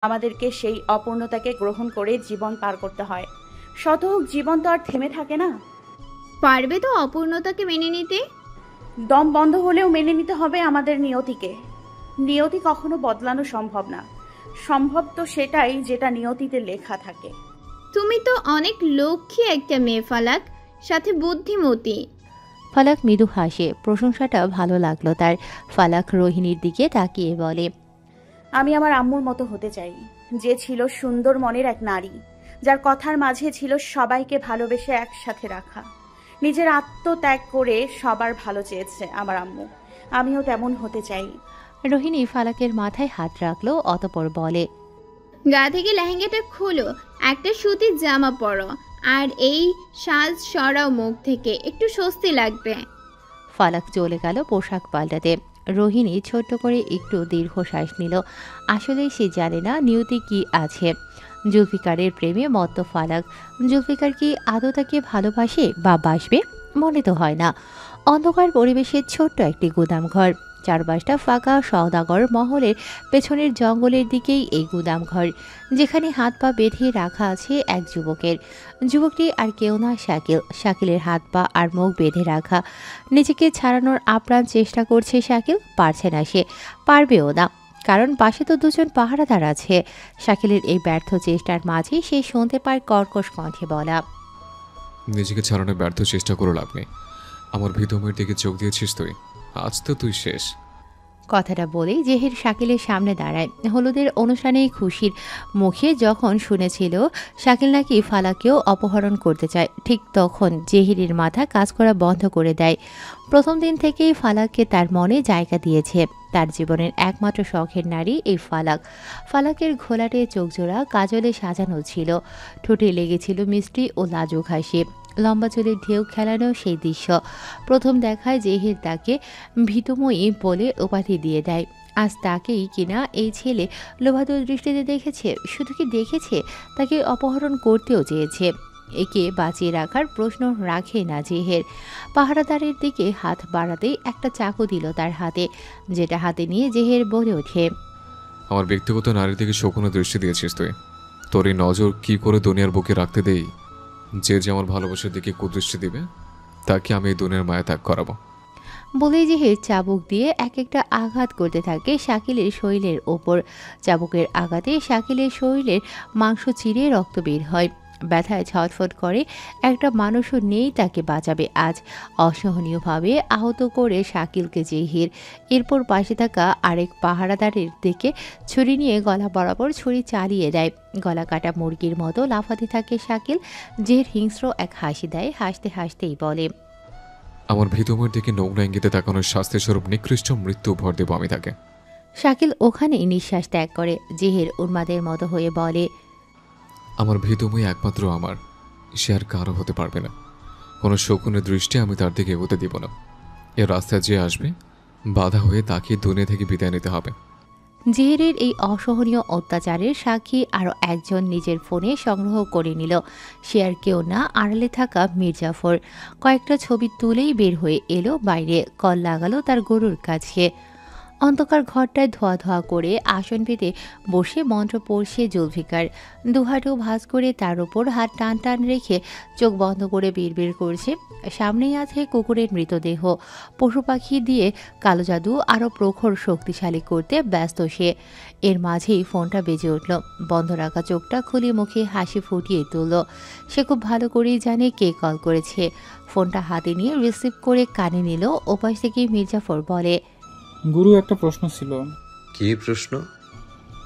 আমাদেরকে সেই অপূর্ণতাকে গ্রহণ করে জীবন পার করতে হয়। শতক জীবন তো আর থেমে থাকে না। পারবে তো অপূর্ণতাকে মেনে নিতে? দম বন্ধ হলেও মেনে নিতে হবে আমাদের নিয়তিকে। নিয়তি কখনো বদলানো সম্ভব না। সম্ভব তো সেটাই যেটা নিয়তিতে লেখা থাকে। তুমি তো অনেক লক্ষ্মী একটা মেয়ে ফালাক, সাথে বুদ্ধিমতী। ফালাক মৃদু হাসে, প্রশংসাটা ভালো লাগলো তার। ফালাক রোহিণীর দিকে তাকিয়ে বলে, আমি আমার আম্মুর মতো হতে চাই, যে ছিল সুন্দর মনের এক নারী, যার কথার মাঝে ছিল সবাইকে ভালোবেসে একসাথে রাখা। নিজের আত্মত্যাগ করে সবার ভালো চেয়েছে আমার আম্মু। আমিও তেমন হতে চাই। রোহিণী ফালাকের মাথায় হাত রাখলো, অতঃপর বলে, গা থেকে লেহেঙ্গাটা খোলো, একটা সুতির জামা পরো, আর এই সাজ সরাও মুখ থেকে, একটু স্বস্তি লাগবে। ফালাক চলে গেল পোশাক পাল্টাতে। রোহিণী ছোট্ট করে একটু দীর্ঘশ্বাস নিল। আসলে সে জানে না নিয়তি কি আছে। জুলফিকারের প্রেমে মত্ত ফালাক। জুলফিকার কি আদৌ তাকে ভালোবাসে বা বাসবে? মনে তো হয় না। অন্ধকার পরিবেশের ছোট্ট একটি গুদামঘর, চারপাশটা ফাঁকা। সওদাগর মহলের পেছনের জঙ্গলের দিকেই এই গুদামঘর, যেখানে হাত পা বেঁধে রাখা আছে এক যুবকের। যুবকটি আর কেউ না, শাকিল। শাকিলের হাত পা আর মুখ বেঁধে রাখা। নিজেকে ছাড়ানোর আপ্রাণ চেষ্টা করছে শাকিল, পারছে না সে, পারবেও না, কারণ পাশে তো দুজন পাহারাদার আছে। শাকিলের এই ব্যর্থ চেষ্টার মাঝে সে শুনতে পায় কর্কশ কণ্ঠে বলা, নিজেকে ছাড়ানোর ব্যর্থ চেষ্টা করে লাভ নেই। আমার ভিতমের দিকে চোখ দিয়েছিস তুই, আজ তো তুই শেষ। কথাটা বলেই জেহির শাকিলের সামনে দাঁড়ায়। হলুদের অনুষ্ঠানেই খুশির মুখে যখন শুনেছিল শাকিল নাকি ফালাকেও অপহরণ করতে চায়, ঠিক তখন জেহিরের মাথা কাজ করা বন্ধ করে দেয়। প্রথম দিন থেকেই ফালাককে তার মনে জায়গা দিয়েছে। তার জীবনের একমাত্র শখের নারী এই ফালাক। ফালাকের ঘোলাটে চোখজোড়া কাজলে সাজানো ছিল, ঠোঁটে লেগেছিল মিষ্টি ও লাজুক হাসি। লম্বা চুলের ঢেউ খেলানো সেই দৃশ্য। প্রথম দেখায় জেহির তাকে ভীতময়ী বলে উপাধি দিয়ে দেয়। আজ তাকেই কিনা এই ছেলে লোভাতুর দৃষ্টিতে দেখেছে। শুধু কি দেখেছে, তাকে অপহরণ করতেও চেয়েছে। একে বাঁচিয়ে রাখার প্রশ্ন রাখে না জেহের। পাহারাদারের দিকে হাত বাড়াতেই একটা চাকু দিল তার হাতে, যেটা হাতে নিয়ে জেহের বলে ওঠে, আমার ব্যক্তিগত নারীর দিকে শকুনে দৃষ্টি দিয়েছিস তুই। তোর এই নজর কি করে দুনিয়ার বুকে রাখতে দেই? যে যে আমার ভালোবাসার দিকে কুদৃষ্টি দিবে, তাকে আমি এই দুনিয়ার মায়া ত্যাগ করাবো। বলেই জেহের চাবুক দিয়ে এক একটা আঘাত করতে থাকে শাকিলের শরীরের ওপর। চাবুকের আঘাতে শাকিলের শরীরের মাংস চিরে রক্ত বের হয়। ব্যথায় ছটফট করে। একটা মানুষও নেই তাকে বাঁচাবে আজ। অসহনীয়ভাবে আহত করে শাকিলকে জেহির। এরপর পাশে থাকা আরেক পাহারাদারের দিকে ছুরি নিয়ে গলা বরাবর ছুরি চালিয়ে দেয়। গলা কাটা মুরগির মতো লাফাতে থাকে শাকিল। জেহের হিংস্র এক হাসি দেয়, হাসতে হাসতেই বলে, আমার ভিতমের দিকে নোংরা ইঙ্গিতে তাকানোর শাস্তি স্বরূপ নিকৃষ্ট মৃত্যু উপহার দেবো আমি তাকে। শাকিল ওখানেই নিঃশ্বাস ত্যাগ করে। জেহের উন্মাদের মতো হয়ে বলে, আমার ভিতমই একমাত্র আমার, সে আর কারো হতে পারবে না। কোনো শকুনের দৃষ্টি আমি তার দিকে এগোতে দিব না। এর রাস্তায় যে আসবে, বাধা হয়ে তাকে দুনিয়া থেকে বিদায় নিতে হবে। জেহেরের এই অসহনীয় অত্যাচারের সাক্ষী আরও একজন নিজের ফোনে সংগ্রহ করে নিল। সে আর কেউ না, আড়ালে থাকা মির্জাফর। কয়েকটা ছবি তুলেই বের হয়ে এলো বাইরে, কল লাগালো তার গরুর কাছে। অন্ধকার ঘরটায় ধোয়া ধোয়া করে আসন পেতে বসে মন্ত্র পড়ছে জুলফিকার। দুহাটও ভাঁজ করে তার ওপর হাত টান টান রেখে চোখ বন্ধ করে বিড়বিড় করছে। সামনেই আছে কুকুরের মৃতদেহ। পশু পাখি দিয়ে কালো জাদু আরও প্রখর শক্তিশালী করতে ব্যস্ত সে। এর মাঝেই ফোনটা বেজে উঠল। বন্ধ রাখা চোখটা খুলে মুখে হাসি ফুটিয়ে তুলল। সে খুব ভালো করেই জানে কে কল করেছে। ফোনটা হাতে নিয়ে রিসিভ করে কানে নিল। ওপাশ থেকে মির্জাফর বলে, গুরু, একটা প্রশ্ন ছিল। কি প্রশ্ন?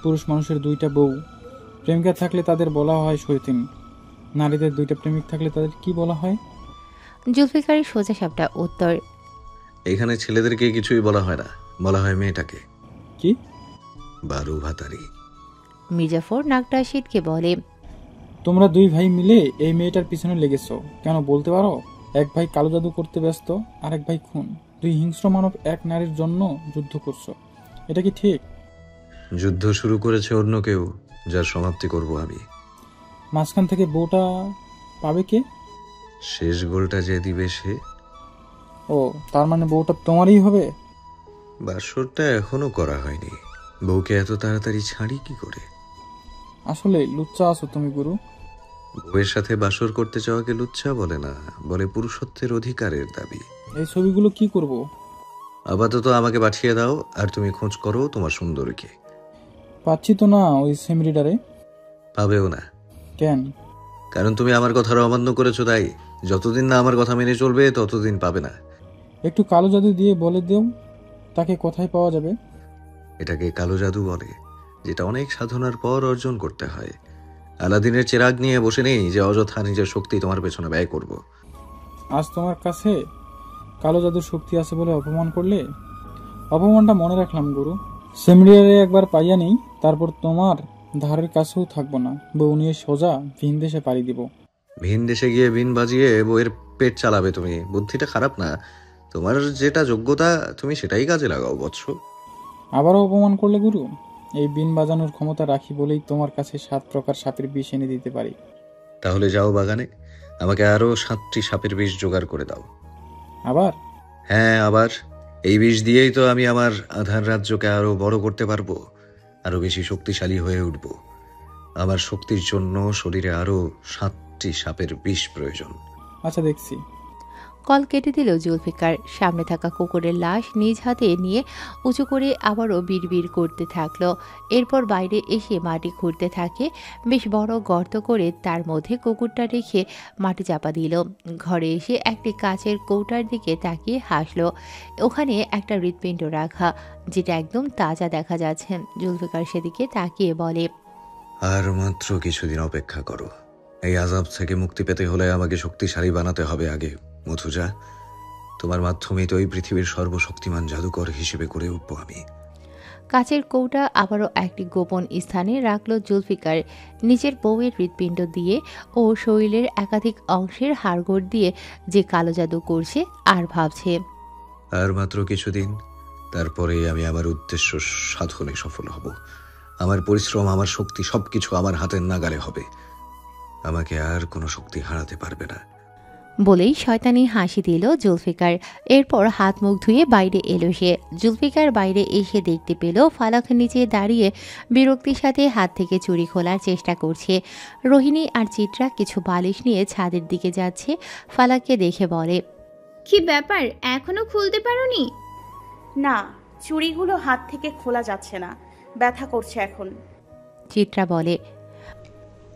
পুরুষ মানুষের দুইটা বউ, প্রেমিকা থাকলে তাদের বলা হয় সতীন। নারীদের দুইটা প্রেমিক থাকলে তাদের কি বলা হয়? জুলফিকারের সোজা সাপটা উত্তর, এখানে ছেলেদেরকে কিছুই বলা হয় না, বলা হয় মেয়েটাকে। কি? বারু ভাতারি। মির্জাফর নাকটা সিটকে বলে, তোমরা দুই ভাই মিলে এই মেয়েটার পিছনে লেগেছো কেন বলতে পারো? এক ভাই কালো জাদু করতে ব্যস্ত, আরেক ভাই খুন। দুই হিংস্র মানব এক নারীর জন্য যুদ্ধ করছো, এটা কি ঠিক? যুদ্ধ শুরু করেছে অন্য কেউ, যার সমাপ্তি করব আমি। মাঝখান থেকে বউটা পাবে কে? শেষ গোলটা যে দিবে সে। ও, তার মানে বউটা তোমারই হবে? বাসরটা এখনো করা হয়নি, বউকে এত তাড়াতাড়ি ছাড়ি কি করে? আসলে লুচ্চা আছো তুমি গুরু। বউয়ের সাথে বাসর করতে চাওয়াকে লুচ্ছা বলে না, বলে পুরুষত্বের অধিকারের দাবি। এই ছবিগুলো কি করব? আপাতত আমাকে পাঠিয়ে দাও, আর তুমি খোঁজ করো তোমার সুন্দরীকে। পাচ্ছি তো না ওই সেম রিডারে। পাবেও না। কেন? কারণ তুমি আমার কথার অমান্য করেছো, তাই। যতদিন না আমার কথা মেনে চলবে ততদিন পাবে না। একটু কালো জাদু দিয়ে বলে দেও তাকে কোথায় পাওয়া যাবে। এটাকে কালো জাদু বলে, যেটা অনেক সাধনার পর অর্জন করতে হয়। আলাদিনের চেরাগ নিয়ে বসে নেই যে অযথা নিজের শক্তি তোমার পেছনে ব্যয় করব। আজ তোমার কাছে কালো জাদুর শক্তি আছে বলে অপমান করলে। অপমানটা মনে রাখলাম গুরু। সেমরিয়ারে একবার পাইয়া নেই, তারপর তোমার ধারের কাছেও থাকবো না। বউ নিয়ে সোজা ভিন দেশে পাড়ি দিব। ভিন দেশে গিয়ে বিন বাজিয়ে বউয়ের পেট চালাবে তুমি? বুদ্ধিটা খারাপ না? তোমার যেটা যোগ্যতা তুমি সেটাই কাজে লাগাও বৎস। আবারও অপমান করলে গুরু। এই বিন বাজানোর ক্ষমতা রাখি বলেই তোমার কাছে 7 প্রকার সাপের বিষ এনে দিতে পারি। তাহলে যাও বাগানে, আমাকে আরো 7টি সাপের বিষ জোগাড় করে দাও। আবার? হ্যাঁ, আবার। এই বিষ দিয়েই তো আমি আমার আধার রাজ্যকে আরো বড় করতে পারবো, আরো বেশি শক্তিশালী হয়ে উঠব। আমার শক্তির জন্য শরীরে আরো 7টি সাপের বিষ প্রয়োজন। আচ্ছা, দেখছি। কল কেটে দিল জুলফিকার। সামনে থাকা কুকুরের লাশ নিজ হাতে নিয়ে উঁচু করে আবারও বিড়বিড় করতে থাকলো। এরপর বাইরে এসে মাটি খুঁড়তে থাকে। বেশ বড় গর্ত করে তার মধ্যে কুকুরটা রেখে মাটি চাপা দিল। ঘরে এসে একটি কাচের কৌটার দিকে তাকিয়ে হাসলো। ওখানে একটা হৃৎপিণ্ড রাখা, যেটা একদম তাজা দেখা যাচ্ছে। জুলফিকার সেদিকে তাকিয়ে বলে, আর মাত্র কিছুদিন অপেক্ষা করো। এই আযাব থেকে মুক্তি পেতে হলে আমাকে শক্তিশালী বানাতে হবে আগে। মধুজা, তোমার মাধ্যমেই তো এই পৃথিবীর সর্বশক্তিমান জাদুকর হিসেবে গড়ে উঠব আমি। কাচের কৌটা আবারও একটি গোপন স্থানে রাখলো জুলফিকার। নিজের বউয়ের হৃৎপিণ্ড দিয়ে ও শরীরের একাধিক অংশের হাড়গোড় দিয়ে যে কালো জাদু করছে আর ভাবছে, আর মাত্র কিছুদিন, তারপরে আমি আমার উদ্দেশ্য সাধনে সফল হব। আমার পরিশ্রম, আমার শক্তি সবকিছু আমার হাতের নাগালে হবে। আমাকে আর কোনো শক্তি হারাতে পারবে না। বলেই শয়তানি হাসি দিল জুলফিকার। এরপর হাত মুখ ধুয়ে বাইরে এলো সে। জুলফিকার বাইরে এসে দেখতে পেল ফালাক নিচে দাঁড়িয়ে বিরক্তির সাথে হাত থেকে চুড়ি খোলার চেষ্টা করছে। রোহিণী আর চিত্রা কিছু বালিশ নিয়ে ছাদের দিকে যাচ্ছে। ফালাককে দেখে বলে, কি ব্যাপার, এখনো খুলতে পারোনি? না, চুড়িগুলো হাত থেকে খোলা যাচ্ছে না, ব্যথা করছে এখন। চিত্রা বলে,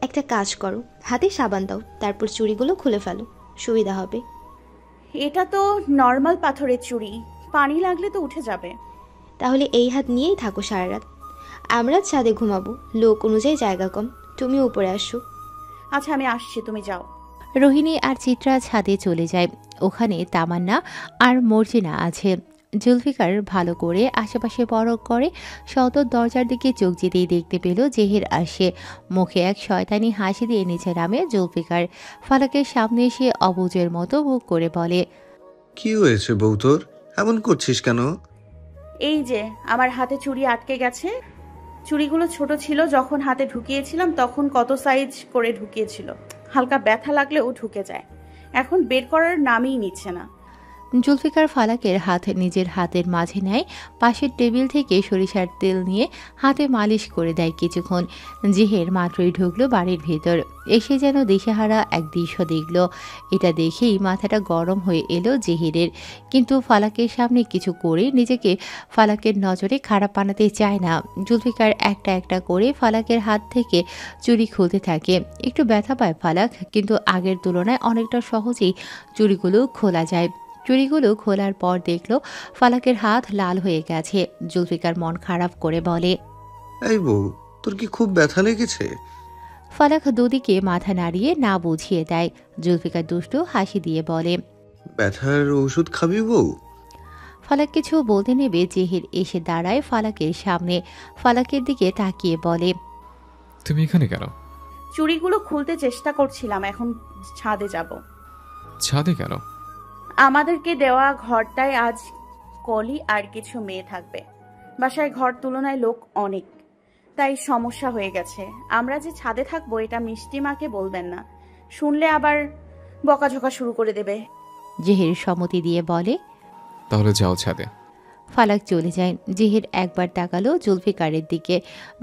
একটা কাজ করো, হাতে সাবান দাও, তারপর চুড়িগুলো খুলে ফেলো, সুবিধা হবে। এটা তো নর্মাল পাথরের চুড়ি, পানি লাগলে তো উঠে যাবে। তাহলে এই হাত নিয়েই থাকো সারা রাত। আমরা ছাদে ঘুমাবো, লোক অনুযায়ী জায়গা কম, তুমি উপরে আসো। আচ্ছা, আমি আসছি, তুমি যাও। রোহিণী আর চিত্রা ছাদে চলে যায়। ওখানে তামান্না আর মর্জিনা আছে। জুলফিকার ভালো করে আশেপাশে পরখ করে সদর দরজার দিকে চোখ যেতেই দেখতে পেল জেহের আসে। মুখে এক শয়তানি হাসি দিয়ে নিচে নামে জুলফিকার। ফালাকের সামনে এসে অবুজের মতো মুখ করে বলে, কি হয়েছে বউ তোর? এমন করছিস কেন? এই যে আমার হাতে চুড়ি আটকে গেছে। চুড়িগুলো ছোট ছিল, যখন হাতে ঢুকিয়েছিলাম তখন কত সাইজ করে ঢুকিয়েছিল। হালকা ব্যথা লাগলেও ঢুকে যায়, এখন বের করার নামই নিচ্ছে না। জুলফিকার ফালাকের হাত নিজের হাতের মাঝে নেয়। পাশের টেবিল থেকে সরিষার তেল নিয়ে হাতে মালিশ করে দেয় কিছুক্ষণ। জেহের মাত্রই ঢুকলো বাড়ির ভেতর। এসে যেন দিশেহারা এক দৃশ্য দেখল। এটা দেখেই মাথাটা গরম হয়ে এলো জেহেরের। কিন্তু ফালাকের সামনে কিছু করে নিজেকে ফালাকের নজরে খারাপ বানাতে চায় না। জুলফিকার একটা একটা করে ফালাকের হাত থেকে চুড়ি খুলতে থাকে। একটু ব্যথা পায় ফালাক, কিন্তু আগের তুলনায় অনেকটা সহজেই চুড়িগুলো খোলা যায়। চুড়িগুলো খোলার পর দেখল ফালাকের হাত লাল হয়ে গেছে। জুলফিকার মন খারাপ করে বলে, এই বউ, তোর কি খুব ব্যথা লেগেছে? ফালাক দুদিকে মাথা নাড়িয়ে না বুঝিয়ে দেয়। জুলফিকার দুষ্টু হাসি দিয়ে বলে, ব্যথার ওষুধ খাবি বউ? ফালাক কিছু বলতে নেবে জেহির এসে দাঁড়ায় ফালাকের সামনে। ফালাকের দিকে তাকিয়ে বলে, তুমি এখানে কেন? চুড়িগুলো খুলতে চেষ্টা করছিলাম, এখন ছাদে যাব। ছাদে কেন? আমাদেরকে দেওয়া ঘরটায় আজ কলি আর কিছু মেয়ে থাকবে। বাসায় ঘর তুলনায় লোক অনেক, তাই সমস্যা হয়ে গেছে। আমরা যে ছাদে থাকবো এটা মিষ্টি মাকে বলবেন না, শুনলে আবার বকাঝকা শুরু করে দেবে। জেহির সম্মতি দিয়ে বলে, তাহলে যাও ছাদে। ফালাক চলে যায়। জেহির একবার তাকালো জুলফিকারের দিকে,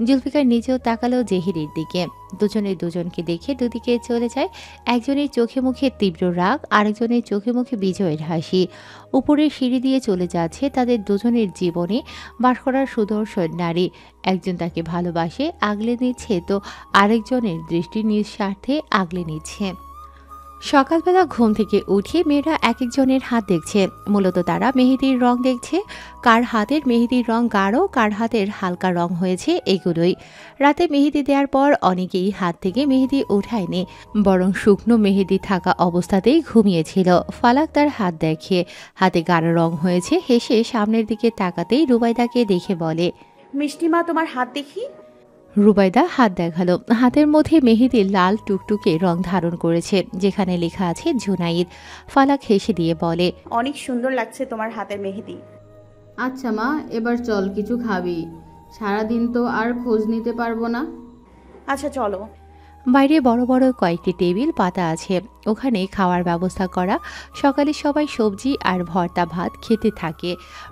জুলফিকার নিজেও তাকালো জেহিরের দিকে। দুজনে দুজনকে দেখে দুদিকে চলে যায়। একজনের চোখে মুখে তীব্র রাগ, আরেকজনের চোখে মুখে বিজয়ের হাসি। উপরের সিঁড়ি দিয়ে চলে যাচ্ছে তাদের দুজনের জীবনে বাস করার সুদর্শন নারী। একজন তাকে ভালোবাসে, আগলে নিচ্ছে, তো আরেকজনের দৃষ্টি নিঃস্বার্থে আগলে নিচ্ছে। সকালবেলা ঘুম থেকে উঠে মেয়েরা এক একজনের হাত দেখছে। মূলত তারা মেহেদির রং দেখছে। কার হাতের মেহেদির রং গাঢ়, কার হাতের হালকা রং হয়েছে, এগুলোই। রাতে মেহেদি দেওয়ার পর অনেকেই হাত থেকে মেহেদি উঠায়নি, বরং শুকনো মেহেদি থাকা অবস্থাতেই ঘুমিয়েছিল। ফালাক তার হাত দেখে হাতে গাঢ় রং হয়েছে, হেসে সামনের দিকে তাকাতেই রুবাইদাকে দেখে বলে, মিষ্টিমা, তোমার হাত দেখি। রুবাইদা হাত দেখালো। হাতের মধ্যে মেহেদির লাল টুকটুকে রং ধারণ করেছে, যেখানে লেখা আছে জুনাইদ। ফালাক হেসে দিয়ে বলে, অনেক সুন্দর লাগছে তোমার হাতের মেহেদি। আচ্ছা মা, এবার চল, কিছু খাবি। সারাদিন তো আর খোঁজ নিতে পারবো না। আচ্ছা চলো। বাইরে বড় বড় কয়েকটি টেবিল পাতা আছে, ওখানে খাওয়ার ব্যবস্থা করা। সকালে সবাই সবজি আর ভর্তা ভাত খেতে থাকে।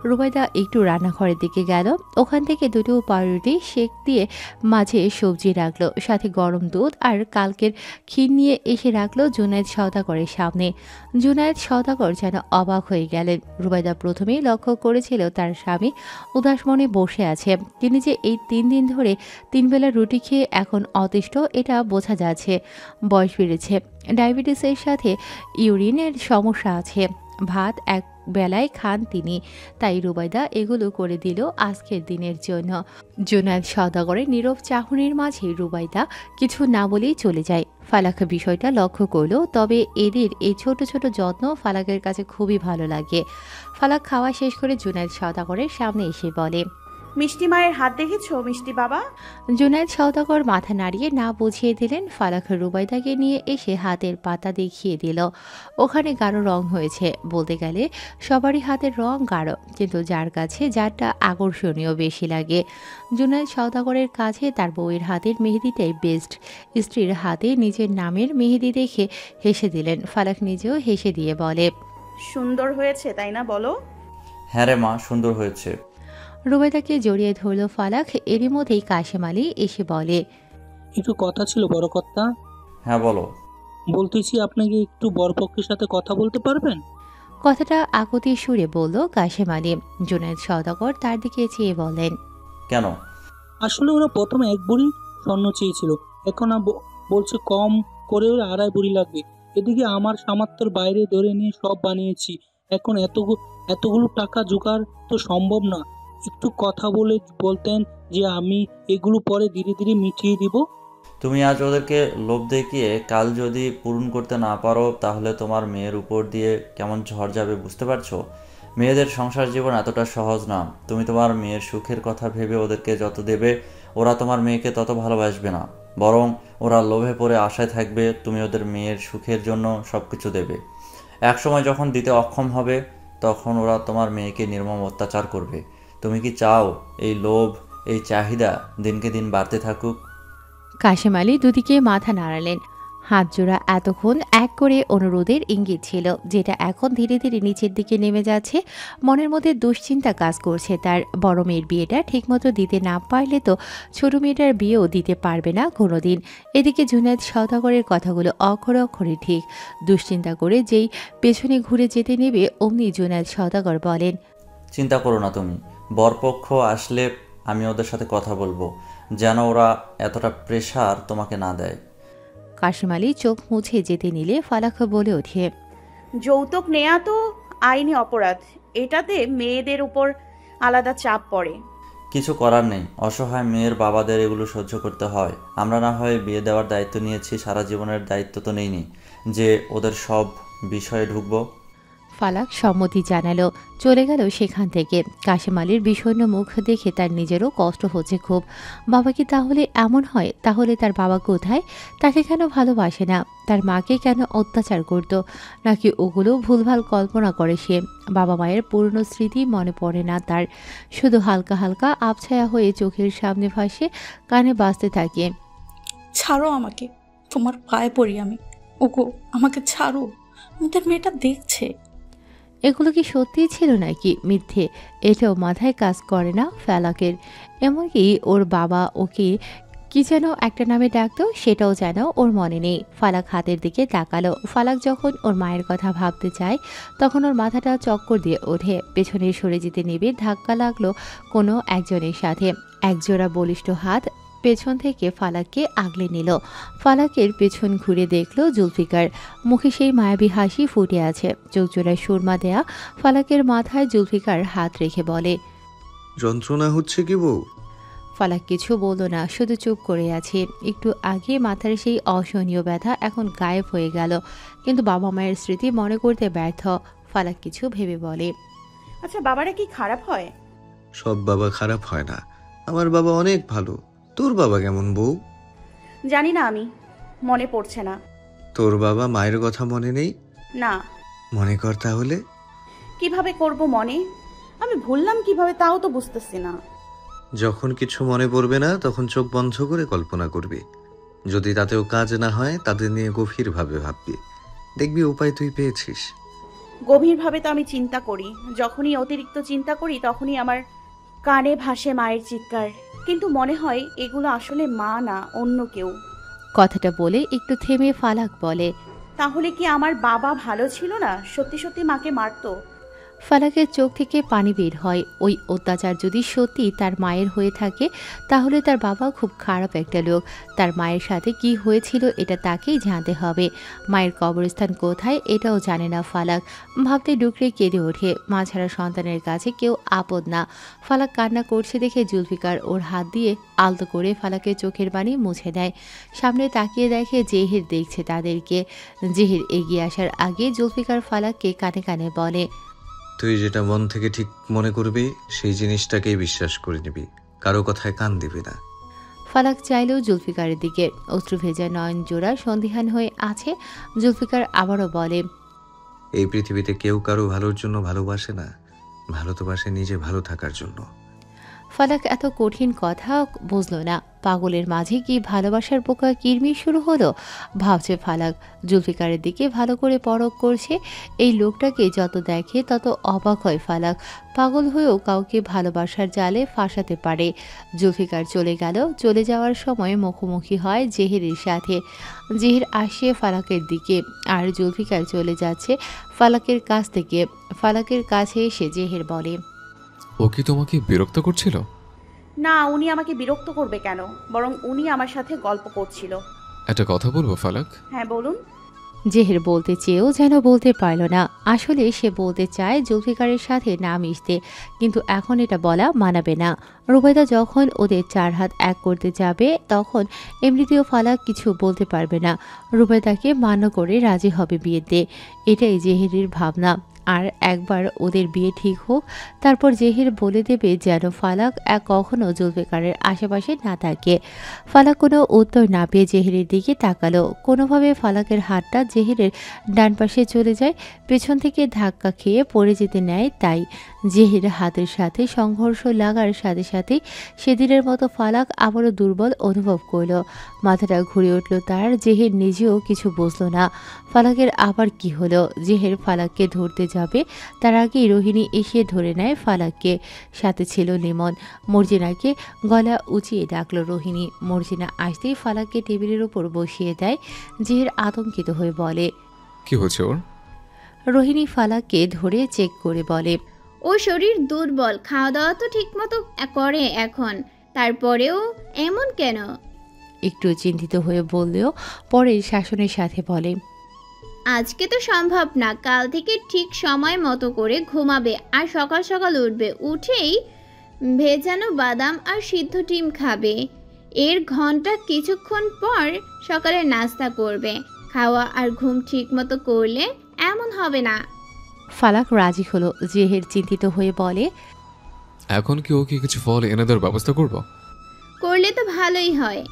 রুবাইদা একটু রান্নাঘরের দিকে গেল, ওখান থেকে দুটো পাউরুটি শেক দিয়ে মাঝে সবজি রাখলো, সাথে গরম দুধ আর কালকের ক্ষীর নিয়ে এসে রাখলো জুনায়েদ সওদাগরের সামনে। জুনায়েদ সওদাগর যেন অবাক হয়ে গেলেন। রুবাইদা প্রথমেই লক্ষ্য করেছিল তার স্বামী উদাস মনে বসে আছে। তিনি যে এই 3 দিন ধরে 3 বেলা রুটি খেয়ে এখন অতিষ্ঠ, এটা বোঝা যাচ্ছে। বয়স বেড়েছে, ডায়াবেটিসের সাথে ইউরিনের সমস্যা আছে। ভাত এক বেলায় খান তিনি, তাই রুবাইদা এগুলো করে দিল আজকের দিনের জন্য। জুনায়েদ সওদাগরের নীরব চাহনির মাঝে রুবাইদা কিছু না বলেই চলে যায়। ফালাক বিষয়টা লক্ষ্য করলো, তবে এদের এই ছোট ছোট যত্ন ফালাকের কাছে খুবই ভালো লাগে। ফালাক খাওয়া শেষ করে জুনায়েদ সওদাগরের সামনে এসে বলে, মিষ্টি মায়ের হাত দেখেছো মিষ্টি বাবা? জুনায়েদ সওদাগর মাথা নাড়িয়ে না বুঝিয়ে দিলেন। ফালাক রুবাইদাকে নিয়ে এসে হাতের পাতা দেখিয়ে দিল। ওখানে গাঢ় রং হয়েছে, বলতে গেলে সবারই হাতের রং গাঢ়, কিন্তু যার কাছে যারটা আকর্ষণীয় বেশি লাগে। জুনায়েদ সওদাগরের কাছে তার বউয়ের হাতের মেহেদিটাই বেস্ট। স্ত্রীর হাতে নিজের নামের মেহেদি দেখে হেসে দিলেন। ফালাক নিজেও হেসে দিয়ে বলে, সুন্দর হয়েছে তাই না বলো? হ্যাঁ রে মা, সুন্দর হয়েছে। রুবাইদাকে জড়িয়ে ধরল ফালাক। এরই মধ্যেই কাশেম আলী এসে বলে, একটু কথা ছিল বড় কর্তা। হ্যাঁ বলো। বলতেছি, আপনাকে একটু বরপক্ষের সাথে কথা বলতে পারবেন? কথাটা আকুতির সুরে বলল কাশেম আলী। জুনায়েদ সওদাগর তার দিকে চেয়ে বলেন, কেন? আসলে ওরা প্রথমে 1 ভরি স্বর্ণ চেয়েছিল, এখন বলছে কম করে 2.5 ভরি লাগবে। এদিকে আমার সামর্থ্যের বাইরে ধরে নিয়ে সব বানিয়েছি, এখন এতগুলো টাকা জোগাড় তো সম্ভব না। একটু কথা বলতেন যে আমি এগুলো পরে ধীরে ধীরে মিটিয়ে দিব। তুমি আজ ওদেরকে লোভ দেখিয়ে কাল যদি পূরণ করতে না পারো, তাহলে তোমার মেয়ের উপর দিয়ে কেমন ঝড় যাবে বুঝতে পারছো? মেয়েদের সংসার জীবন এতটা সহজ না। তুমি তোমার মেয়ের সুখের কথা ভেবে ওদেরকে যত দেবে, ওরা তোমার মেয়েকে তত ভালোবাসবে না, বরং ওরা লোভে পড়ে আশায় থাকবে তুমি ওদের মেয়ের সুখের জন্য সব কিছু দেবে। একসময় যখন দিতে অক্ষম হবে, তখন ওরা তোমার মেয়েকে নির্মম অত্যাচার করবে। তুমি কি চাও এই লোভ, এই চাহিদা দিনকে দিন বাড়তে থাকুক? কাশেম আলী দুদিকে মাথা নাড়ালেন। হাত জোড়া এতক্ষণ এক করে অনুরোধের ইঙ্গিত ছিল, যেটা এখন ধীরে ধীরে নিচের দিকে নেমে যাচ্ছে। মনের মধ্যে দুশ্চিন্তা কাজ করছে তার। বড় মেয়ের বিয়েটা ঠিকমতো দিতে না পারলে তো ছোট মেয়েটার বিয়েও দিতে পারবে না কোনোদিন। এদিকে জুনায়েদ সওদাগরের কথাগুলো অক্ষরে অক্ষরে ঠিক। দুশ্চিন্তা করে যেই পেছনে ঘুরে যেতে নেবে, অমনি জুনায়েদ সওদাগর বলেন, চিন্তা করো না তুমি। বরপক্ষ আসলে আমি ওদের সাথে কথা বলবো, যেন ওরা এতটা প্রেশার তোমাকে না দেয়। কাশেম আলী চোখ মুছে যেতে নিলে ফালাক বলে ওঠে, যৌতুক নেয়া তো আইনি অপরাধ, এটাতে মেয়েদের উপর আলাদা চাপ পড়ে। কিছু করার নেই, অসহায় মেয়ের বাবাদের এগুলো সহ্য করতে হয়। আমরা না হয় বিয়ে দেওয়ার দায়িত্ব নিয়েছি, সারা জীবনের দায়িত্ব তো নেইনি যে ওদের সব বিষয়ে ঢুকবো। ফালাক সম্মতি জানালো, চলে গেল সেখান থেকে। কাশেম আলীর বিষণ্ণ মুখ দেখে তার নিজেরও কষ্ট হচ্ছে খুব। বাবা কি তাহলে এমন হয়? তাহলে তার বাবা কোথায়? তাকে কেন ভালোবাসে না? তার মাকে কেন অত্যাচার করত? নাকি ওগুলো ভুলভাল কল্পনা করে সে? বাবা মায়ের পুরনো স্মৃতি মনে পড়ে না তার, শুধু হালকা হালকা আবছায়া হয়ে চোখের সামনে ভাসে, কানে বাজতে থাকে। ছাড়ো আমাকে, তোমার পায়ে পড়ি আমি। ওগো আমাকে ছাড়ো, আমাদের মেয়েটা দেখছে। এগুলো কি সত্যিই ছিল নাকি মিথ্যে, এটাও মাথায় কাজ করে না ফালাকের। এমনকি ওর বাবা ওকে কি যেন একটা নামে ডাকতো, সেটাও যেন ওর মনে নেই। ফালাক হাতের দিকে তাকালো। ফালাক যখন ওর মায়ের কথা ভাবতে চায় তখন ওর মাথাটা চক্কর দিয়ে ওঠে। পেছনে সরে যেতে নেবে ধাক্কা লাগলো কোনো একজনের সাথে। একজোড়া বলিষ্ঠ হাত পেছন থেকে ফালাককে আগলে নিল। ফালাকের পেছন ঘুরে দেখল জুলফিকার, মুখে সেই মায়াবী হাসি ফুটে আছে, চোখ জোড়ায় সুরমা দেয়া। ফালাকের মাথায় জুলফিকার হাত রেখে বলে, যন্ত্রণা হচ্ছে কি বউ? ফালাক কিছু বলল না, শুধু চুপ করে আছে। একটু আগে মাথার সেই অসহনীয় ব্যথা এখন গায়েব হয়ে গেল, কিন্তু বাবা মায়ের স্মৃতি মনে করতে ব্যর্থ। ফালাক কিছু ভেবে বলে, আচ্ছা বাবারা কি খারাপ হয়? সব বাবা খারাপ হয় না, আমার বাবা অনেক ভালো। তোর বাবা কেমন বউ? জানি না, আমি মনে পড়ছে না। তোর বাবা মায়ের কথা মনে নেই? না। মনে কর তাহলে। কিভাবে করব মনে? আমি ভুললাম কিভাবে তাও তো বুঝতেছি না। যখন কিছু মনে পড়বে না তখন চোখ বন্ধ করে কল্পনা করবি। যদি তাতেও কাজ না হয় তাদের নিয়ে গভীরভাবে ভাববি, দেখবি উপায় তুই পেয়েছিস। গভীরভাবে তো আমি চিন্তা করি, যখনই অতিরিক্ত চিন্তা করি তখনই আমার কানে ভাসে মায়ের চিৎকার, কিন্তু মনে হয় এগুলো আসলে মা না, অন্য কেউ। কথাটা বলে একটু থেমে ফালাক বলে, তাহলে কি আমার বাবা ভালো ছিল না? সত্যি সত্যি মাকে মারতো? ফালাকের চোখ থেকে পানি বের হয়। ওই অত্যাচার যদি সত্যি তার মায়ের হয়ে থাকে তাহলে তার বাবা খুব খারাপ একটা লোক। তার মায়ের সাথে কি হয়েছিল এটা তাকেই জানতে হবে। মায়ের কবরস্থান কোথায় এটাও জানে না ফালাক। ভাবতে ডুকরে কেঁদে ওঠে। মা ছাড়া সন্তানের কাছে কেউ আপদ না। ফালাক কান্না করছে দেখে জুলফিকার ওর হাত দিয়ে আলতো করে ফালাকের চোখের পানি মুছে দেয়। সামনে তাকিয়ে দেখে জেহির দেখছে তাদেরকে। জেহির এগিয়ে আসার আগে জুলফিকার ফালাককে কানে কানে বলে, তুই যেটা মন থেকে ঠিক মনে করবি সেই জিনিসটাকেই বিশ্বাস করে নিবি, কারো কথায় কান দিবি না। ফালাক চাইলেও জুলফিকারের দিকে। অশ্রু ভেজা নয়ন জোড়া সন্দিহান হয়ে আছে। জুলফিকার আবারও বলে, এই পৃথিবীতে কেউ কারো ভালোর জন্য ভালোবাসে না, ভালো তো বাসে নিজে ভালো থাকার জন্য। ফালাক এত কঠিন কথা বুঝলো না। পাগলের মাঝে কি ভালোবাসার পোকা কিরমির শুরু হলো, ভাবছে ফালাক। জুলফিকারের দিকে ভালো করে পরখ করছে। এই লোকটাকে যত দেখে তত অবাক হয় ফালাক। পাগল হয়েও কাউকে ভালোবাসার জালে ফাঁসাতে পারে। জুলফিকার চলে গেল। চলে যাওয়ার সময় মুখোমুখি হয় জেহিরের সাথে। জেহির আসে ফালাকের দিকে আর জুলফিকার চলে যাচ্ছে ফালাকের কাছ থেকে। ফালাকের কাছে এসে জেহির বলে, ও কি তোমাকে বিরক্ত করছিল? না, উনি আমাকে বিরক্ত করবে কেন, বরং উনি আমার সাথে গল্প করছিল। একটা কথা বলবো ফালাক? হ্যাঁ বলুন। জেহের বলতে চেয়েও যেন বলতে পারল না। আসলে সে বলতে চায় জুলফিকারের সাথে না মিশতে, কিন্তু এখন এটা বলা মানাবে না। রুবাইদা যখন ওদের চার হাত এক করতে যাবে তখন এমনিতেও ফালাক কিছু বলতে পারবে না। রুবাইদাকে মান্য করে রাজি হবে বিয়েতে, এটাই জেহেরের ভাবনা। আর একবার ওদের বিয়ে ঠিক হোক, তারপর জেহির বলে দেবে যেন ফালাক কখনো জুলফিকারের আশেপাশে না থাকে। ফালাক কোনো উত্তর না পেয়ে জেহিরের দিকে তাকালো। কোনোভাবে ফালাকের হাতটা জেহিরের ডান পাশে চলে যায়, পেছন থেকে ধাক্কা খেয়ে পড়ে যেতে নেয়। তাই জেহির হাতের সাথে সংঘর্ষ লাগার সাথে সাথে সেদিনের মতো ফালাক আবারও দুর্বল অনুভব করল। মাথাটা ঘুরে উঠল তার। জেহির নিজেও কিছু বুঝলো না ফালাকের আবার কি হলো। জেহির ফালাককে ধরতে যাবে, তার আগেই রোহিণী এসে ধরে নেয় ফালাককে। সাথে ছিল লিমন। মর্জিনাকে গলা উঁচিয়ে ডাকলো রোহিণী। মর্জিনা আসতেই ফালাককে টেবিলের উপর বসিয়ে দেয়। জেহির আতঙ্কিত হয়ে বলে, কি হচ্ছে ওর? রোহিণী ফালাককে ধরে চেক করে বলে, ও শরীর দুর্বল, খাওয়া দাওয়া তো ঠিক মতো করে এখন, তারপরেও এমন কেন? একটু চিন্তিত হয়ে বললেও পরে শাসনের সাথে বলে, আজকে তো সম্ভব না, কাল থেকে ঠিক সময় মতো করে ঘুমাবে আর সকাল সকাল উঠবে, উঠেই ভেজানো বাদাম আর সিদ্ধ ডিম খাবে। এর ঘন্টা কিছুক্ষণ পর সকালে নাস্তা করবে। খাওয়া আর ঘুম ঠিক মতো করলে এমন হবে না। ফালাক রাজি হলো। জেহের চিন্তিত হয়ে বলে, এখন কি ওকে কিছু ফল এনে দেওয়ার ব্যবস্থা করব? করলে তো ভালোই হয়।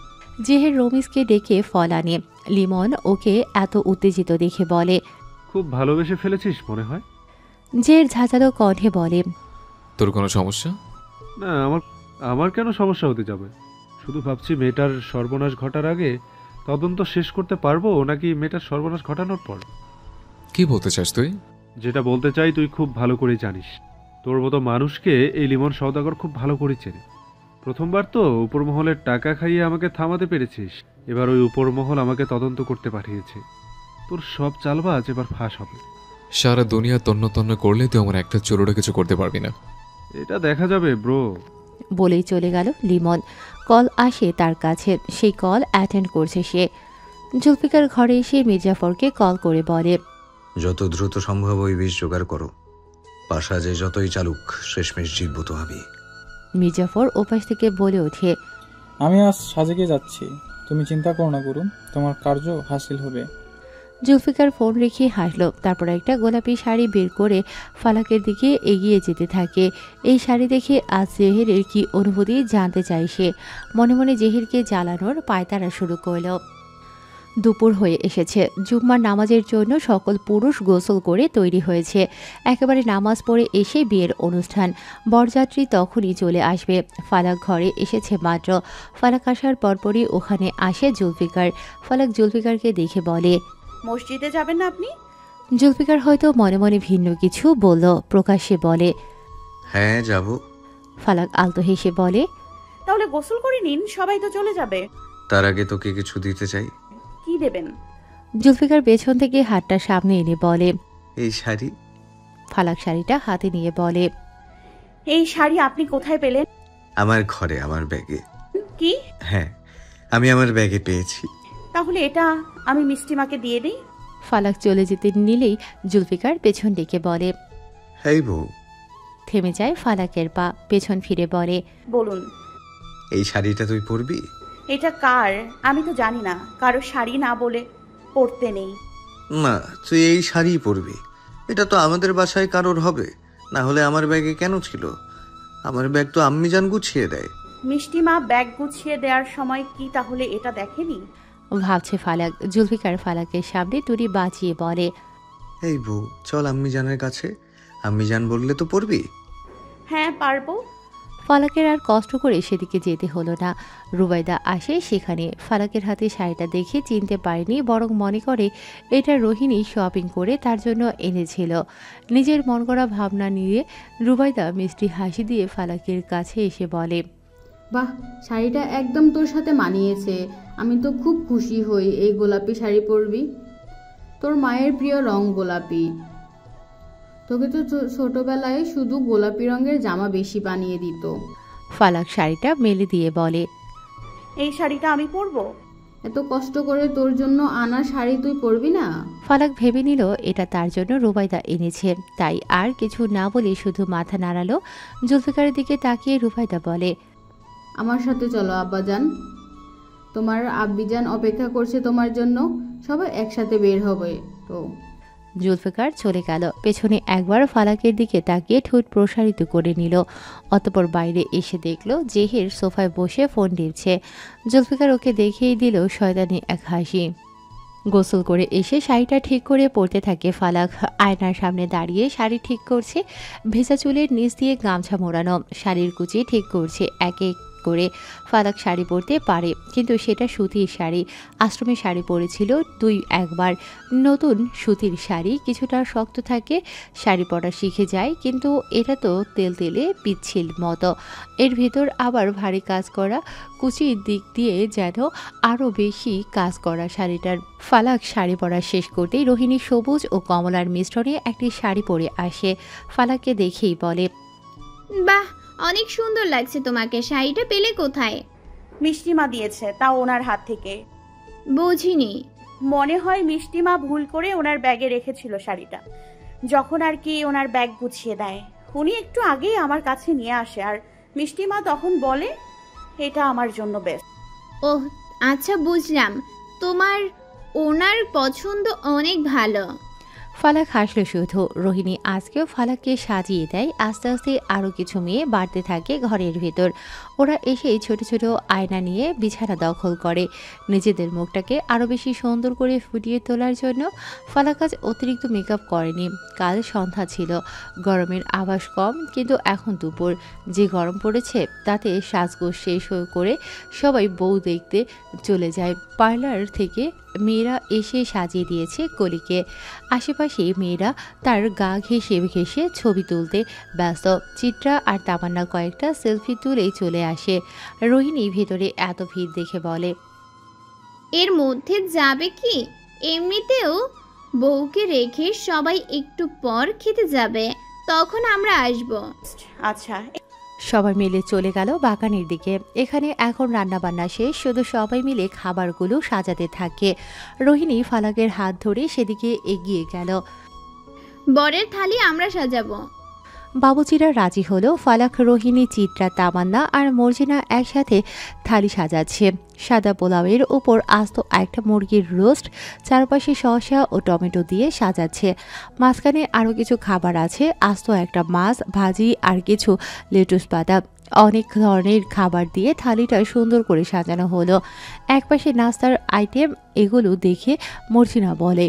জেহের রমিজকে ডেকে ফল আনে। লিমন ওকে এত উত্তেজিত দেখে বলে, খুব ভালোবেসে ফেলেছিস মনে হয়। জেহের ঝাঁঝালো কণ্ঠে বলে, তোর কোনো সমস্যা? না, আমার কেন সমস্যা হতে যাবে? শুধু ভাবছি মেয়েটার সর্বনাশ ঘটার আগে তদন্ত শেষ করতে পারবো নাকি মেয়েটার সর্বনাশ ঘটানোর পর। কি বলতে চাস তুই? যেটা বলতে চাই তুই খুব ভালো করে জানিস। তোর মতো মানুষকে এই লিমন সওদাগর খুব ভালো করে চেনে। প্রথমবার তো উপরমহলের টাকা খাইয়ে আমাকে থামাতে পেরেছিস, এবার ওই উপরমহল আমাকে তদন্ত করতে পাঠিয়েছে। তোর সব চালবাজ এবার ফাঁস হবে। সারা দুনিয়া তন্ন তন্ন করলে তুই আমার একটা চোরোটা কিছু করতে পারবি না। এটা দেখা যাবে ব্রো। বলেই চলে গেল লিমন। কল আসে তার কাছে, সেই কল অ্যাটেন্ড করছে সে। জুলফিকার ঘরে এসে মির্জাফরকে কল করে বলে, যত দ্রুত সম্ভব ওই বিষ জোগাড় করো। পাশা যে যতই চালুক, শেষমেশ জিতব তো আমি। মির্জাফর ওপাশ থেকে বলে ওঠে, আমি আজ সাজেকে যাচ্ছি, তুমি চিন্তা করো না গুরু, তোমার কার্য হাসিল হবে। জুলফিকার ফোন রেখে হাসলো, তারপর একটা গোলাপি শাড়ি বের করে ফালাকের দিকে এগিয়ে যেতে থাকে। এই শাড়ি দেখে আজ জেহেরের কি অনুভূতি জানতে চায় সে। মনে মনে জেহেরকে জ্বালানোর পায়তারা শুরু করল। দুপুর হয়ে এসেছে। জুম্মার নামাজের জন্য সকল পুরুষ গোসল করে তৈরি হয়েছে। একেবারে নামাজ পড়ে এসে বিয়ের অনুষ্ঠান। বরযাত্রী তখনই চলে আসবে। ফালাক ঘরে এসেছে মাত্র। ফালাক আসার পরপরই ওখানে আসে জুলফিকার। ফালাক জুলফিকারকে দেখে বলে, মসজিদে যাবেন না আপনি? জুলফিকার হয়তো মনে মনে ভিন্ন কিছু বলল, প্রকাশ্যে বলে, হ্যাঁ যাব। ফালাক আলতো হেসে বলে, তাহলে গোসল করে নিন, সবাই তো চলে যাবে। তার আগে তোকে কিছু দিতে চাই। কি দেবেন? জুলফিকার পেছন থেকে হাতটা সামনে এনে বলে, এই শাড়ি। ফালাক শাড়িটা হাতে নিয়ে বলে, এই শাড়ি আপনি কোথায় পেলেন? আমার ঘরে, আমার ব্যাগে। কি? হ্যাঁ, আমি আমার ব্যাগে পেয়েছি। তাহলে এটা আমি মিষ্টিমাকে দিয়ে দিই। ফালাক চলে যেতে নিলেই জুলফিকার পেছন ডেকে বলে, হেই বউ। থেমে যায় ফালাকের পা। পেছন ফিরে বলে, বলুন। এই শাড়িটা তুই পরবি? এটা কার আমি তো জানি না, কারো শাড়ি না বলে পরতে নেই। না, তুই এই শাড়ি পরবি। এটা তো আমাদের বাসায় কারোর হবে, না হলে আমার ব্যাগে কেন ছিল? আমার ব্যাগ তো আম্মি জান গুছিয়ে দেয়। মিষ্টিমা ব্যাগ গুছিয়ে দেওয়ার সময় কি তাহলে এটা দেখেনি? ভাবছে ফালাক। জুলফিকার ফালাকের সামনে তুড়ি বাঁচিয়ে বলে, এই বউ, চল আম্মি জানের কাছে। আম্মি জান বললে তো পরবি। হ্যাঁ পারবো। ফালাকের আর কষ্ট করে সেদিকে যেতে হলো না। রুবাইদা আসে সেখানে। ফালাকের হাতে শাড়িটা দেখে চিনতে পারেনি, বরং মনে করে এটা রোহিণী শপিং করে তার জন্য এনেছিল। নিজের মন করা ভাবনা নিয়ে রুবাইদা মিষ্টি হাসি দিয়ে ফালাকের কাছে এসে বলে, বাহ, শাড়িটা একদম তোর সাথে মানিয়েছে। আমি তো খুব খুশি হই এই গোলাপি শাড়ি পরবি। তোর মায়ের প্রিয় রং গোলাপি। তোকে তো ছোটবেলায় শুধু গোলাপি রঙের জামা বেশি বানিয়ে দিত। ফালাক শাড়িটা মেলে দিয়ে বলে, এই শাড়িটা আমি পরবো? এত কষ্ট করে তোর জন্য আনা শাড়ি তুই পরবি না? ফালাক ভেবে নিল এটা তার জন্য রুবাইদা এনেছে, তাই আর কিছু না বলে শুধু মাথা নাড়ালো। জুলফিকারের দিকে তাকিয়ে রুবাইদা বলে, আমার সাথে চলো আব্বাজান, তোমার আব্বিজান অপেক্ষা করছে তোমার জন্য। সবাই একসাথে বের হবে তো। জুলফিকার চলে গেল। পেছনে একবার ফালাকের দিকে তাকিয়ে ঠোঁট প্রসারিত করে নিল। অতঃপর বাইরে এসে দেখলো জেহের সোফায় বসে ফোন টিপছে। জুলফিকার ওকে দেখেই দিল শয়তানি এক হাসি। গোসল করে এসে শাড়িটা ঠিক করে পরতে থাকে ফালাক। আয়নার সামনে দাঁড়িয়ে শাড়ি ঠিক করছে। ভেজা চুলের নিচ দিয়ে গামছা মোড়ানো, শাড়ির কুচি ঠিক করছে এক এক করে। ফালাক শাড়ি পরতে পারে, কিন্তু সেটা সুতির শাড়ি। আশ্রমে শাড়ি পরেছিল একবার। নতুন সুতির শাড়ি কিছুটা শক্ত থাকে, শাড়ি পরা শিখে যায়, কিন্তু এটা তো তেলে পিচ্ছিল মতো। এর ভিতর আবার ভারী কাজ করা, কুচির দিক দিয়ে যেন আরও বেশি কাজ করা শাড়িটার। ফালাক শাড়ি পরা শেষ করতেই রোহিণী সবুজ ও কমলার মিশ্রণে একটি শাড়ি পরে আসে। ফালাককে দেখেই বলে, বাহ, অনেক সুন্দর লাগছে তোমাকে। শাড়িটা পেলে কোথায়? মিষ্টিমা দিয়েছে, তাও ওনার হাত থেকে। বুঝিনি। মনে হয় মিষ্টিমা ভুল করে ওনার ব্যাগে রেখেছিল শাড়িটা, যখন আর কি ওনার ব্যাগ গুছিয়ে দেয়। উনি একটু আগেই আমার কাছে নিয়ে আসে, আর মিষ্টিমা তখন বলে এটা আমার জন্য বেস্ট। ওহ আচ্ছা, বুঝলাম। তোমার ওনার পছন্দ অনেক ভালো। ফালাক হাসলো শুধু। রোহিণী আজকেও ফালাককে সাজিয়ে দেয়। আস্তে আস্তে আরও কিছু মেয়ে বাড়তে থাকে ঘরের ভেতর। ওরা এসে ছোট ছোট আয়না নিয়ে বিছানা দখল করে। নিজেদের মুখটাকে আরও বেশি সুন্দর করে ফুটিয়ে তোলার জন্য ফালাক আজ অতিরিক্ত মেকআপ করেনি। কাল সন্ধ্যা ছিল, গরমের আভাস কম, কিন্তু এখন দুপুর। যে গরম পড়েছে তাতে সাজগোজ শেষ করে সবাই বউ দেখতে চলে যায়। পার্লার থেকে মেয়েরা এসে সাজিয়ে দিয়েছে কলিকে। আশেপাশে মেয়েরা তার গা ঘেঁষে ঘেঁষে ছবি তুলতে ব্যস্ত। চিত্রা আর তামান্না কয়েকটা সেলফি তুলেই চলে আসে। রোহিণী ভেতরে এত ভিড় দেখে বলে, এর মধ্যে যাবে কি? এমনিতেও বউকে রেখে সবাই একটু পর খেতে যাবে, তখন আমরা আসব। আচ্ছা। সবাই মিলে চলে গেল বাগানের দিকে। এখানে এখন রান্নাবান্না শেষ, শুধু সবাই মিলে খাবারগুলো সাজাতে থাকে। রোহিণী ফালাকের হাত ধরে সেদিকে এগিয়ে গেল। বরের থালি আমরা সাজাবো। বাবুচিরা রাজি হলো। ফালাক, রোহিণী, চিত্রা, তামান্না আর মর্জিনা একসাথে থালি সাজাচ্ছে। সাদা পোলাওয়ের উপর আস্ত একটা মুরগির রোস্ট, চারপাশে শসা ও টমেটো দিয়ে সাজাচ্ছে। মাঝখানে আরও কিছু খাবার আছে, আস্ত একটা মাছ ভাজি আর কিছু লেটুস পাতা। অনেক ধরনের খাবার দিয়ে থালিটা সুন্দর করে সাজানো হলো। একপাশে নাস্তার আইটেম, এগুলো দেখে মর্জিনা বলে,